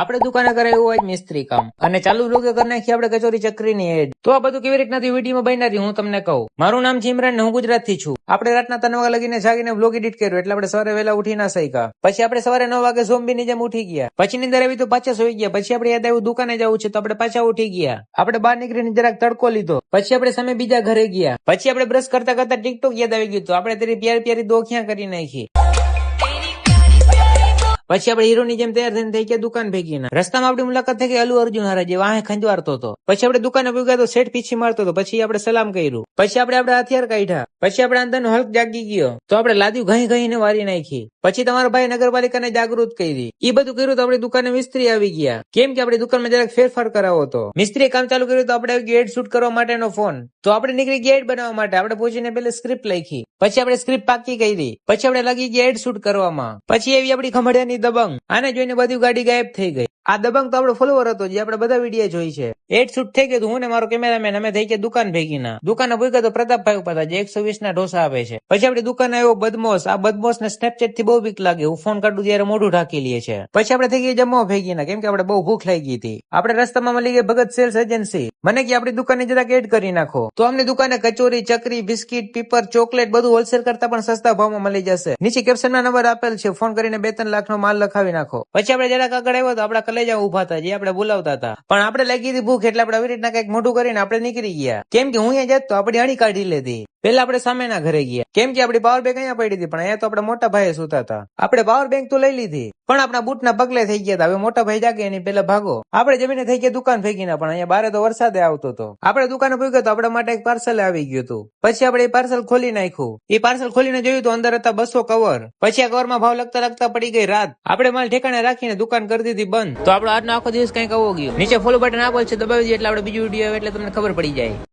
આપણે દુકાને કરાયું હોય મિસ્ત્રી કામ અને ચાલુ લોકો કરી નાખી આપણે કચોરી ચક્રીની એડ. તો આ બધું કેવી રીતના વિડીયોમાં બન્યા હું તમને કહું. મારું નામ છે ઇમરાન ને હું ગુજરાતથી છું. આપણે રાતના 3 વાગે લગીને જાગીને વ્લોગ એડિટ કર્યો એટલે આપણે સવારે વહેલા ઉઠી ના શક્યા. પછી આપણે સવારે 9 વાગે ઝોમ્બીની જેમ ઉઠી ગયા. પછી નીંદર આવી તો પાછા સોઈ ગયા. પછી આપણે યાદ આવ્યું દુકાને જવું છે તો આપણે પાછા ઉઠી ગયા. આપણે બહાર નીકળીને જરાક તડકો લીધો. પછી આપણે સામે બીજા ઘરે ગયા. પછી આપણે બ્રશ કરતા કરતા ટિકટોક યાદ આવી ગયું તો આપણે તેરી પ્યારી પ્યારી દો ક્યાં કરી નાખી. પછી આપણે હીરોની જેમ તૈયાર થઈને થઈ ગયા દુકાન ભેગી ના. રસ્તામાં આપણી મુલાકાત થઈ ગઈ અલ્લુ અર્જુન હારે જે વાહે ખંજવારતો હતો. પછી આપણે દુકાને ભેગા તો સેટ પીછી મારતો હતો. પછી આપણે સલામ કર્યું. પછી આપણે આપણા હથિયાર કાઢ્યા. પછી આપણે અંદરનો હલ્ક જાગી ગયો તો આપણે લાદ્યું ઘઈ ઘઈને વારી નાખી. પછી તમારા ભાઈ નગરપાલિકાને જાગૃત કરી. એ બધું કર્યું તો આપણી દુકાને મિસ્ત્રી આવી ગયા. કેમ કે આપણી દુકાનમાં જરાક ફેરફાર કરાવો હતો. મિસ્ત્રીએ કામ ચાલુ કર્યું તો આપણે આવી ગયો એડ શૂટ કરવા માટેનો ફોન. તો આપણે નીકળી ગયા એડ બનાવવા માટે. આપણે પહોંચીને પેલે સ્ક્રિપ્ટ લખી. પછી આપણે સ્ક્રિપ્ટ પાકી કરી. પછી આપણે લાગી ગયા એડ શૂટ કરવામાં. પછી એવી આપણી ખમડિયાની દબંગ. આને જોઈને બધી ગાડી ગાયબ થઈ ગઈ. આ દબંગ તો આપણો ફોલોવર હતો જે આપણે બધા વિડીયો જોઈ છે. એડ શૂટ થઈ ગયું હું ને મારો કેમેરામેન અમે થઈ ગયા દુકાન ભેગી ના. દુકાને ભૂગ્યા તો પ્રતાપભાઈ ઉપર હતા જે 120 ના ઢોસા આપે છે. પછી આપણી દુકાને આવ્યો બદમોસ. આ બદમોસ ને સ્નેપચેટ થી બહુ બીક લાગે. હું ફોન કાઢું ત્યારે મોઢું ઢાંકી લે છે. પછી આપણે થઈ ગયા જમવા ભેગી ના કેમ કે આપણે બહુ ભૂખ લાગી હતી. આપણે રસ્તામાં મળી ગઈ ભગત સેલ્સ એજન્સી. મને કે આપણી દુકાનની જરાક એડ કરી નાખો તો અમને દુકાને કચોરી ચકરી બિસ્કીટ પીપર ચોકલેટ બધું હોલસેલ કરતા પણ સસ્તા ભાવમાં મળી જશે. નીચે કેપ્શનમાં નંબર આપેલ છે ફોન કરીને 2-3 લાખનો માલ લખાવી નાખો. પછી આપણે જરાક આગળ આવ્યો તો આપણા કલેજા ઉભા હતા જે આપણે બોલાવતા હતા પણ આપણે લાગી હતી ભૂખ એટલે આપણે આવી રીતના કઈક મોટું કરીને આપણે નીકળી ગયા. કેમ કે હું અહીંયા જતો આપણી અણી કાઢી લેતી. પેલા આપણે સામેના ઘરે ગયા કેમ કે આપણી પાવર બેંક અહીંયા પડી હતી પણ અહીંયા તો આપણે મોટા ભાઈ સુતા હતા. આપણે પાવર બેંક તો લઈ લીધી પણ આપણા બૂટના પગલે થઈ ગયા હતા. હવે મોટા ભાઈ જાગે એની પેલા ભાગો. આપણે જમીને થઈ ગયા દુકાન ભેગી ના પણ અહીંયા બારે તો વરસાદે આવતો હતો. આપણે દુકાને ભેગો તો આપણા માટે એક પાર્સલ આવી ગયું હતું. પછી આપણે એ પાર્સલ ખોલી નાખ્યું. એ પાર્સલ ખોલીને જોયું તો અંદર હતા 200 કવર. પછી આ કવરમાં ભાવ લખતા લખતા પડી ગઈ રાત. આપણે માલ ઠેકાણે રાખીને દુકાન કરી દીધી બંધ. તો આપણો આજનો આખો દિવસ કઈક આવો ગયો. નીચે ફોલો બટન આપેલ છે દબાવી દઈએ એટલે આપણે બીજો વિડીયો આવે એટલે તમને ખબર પડી જાય.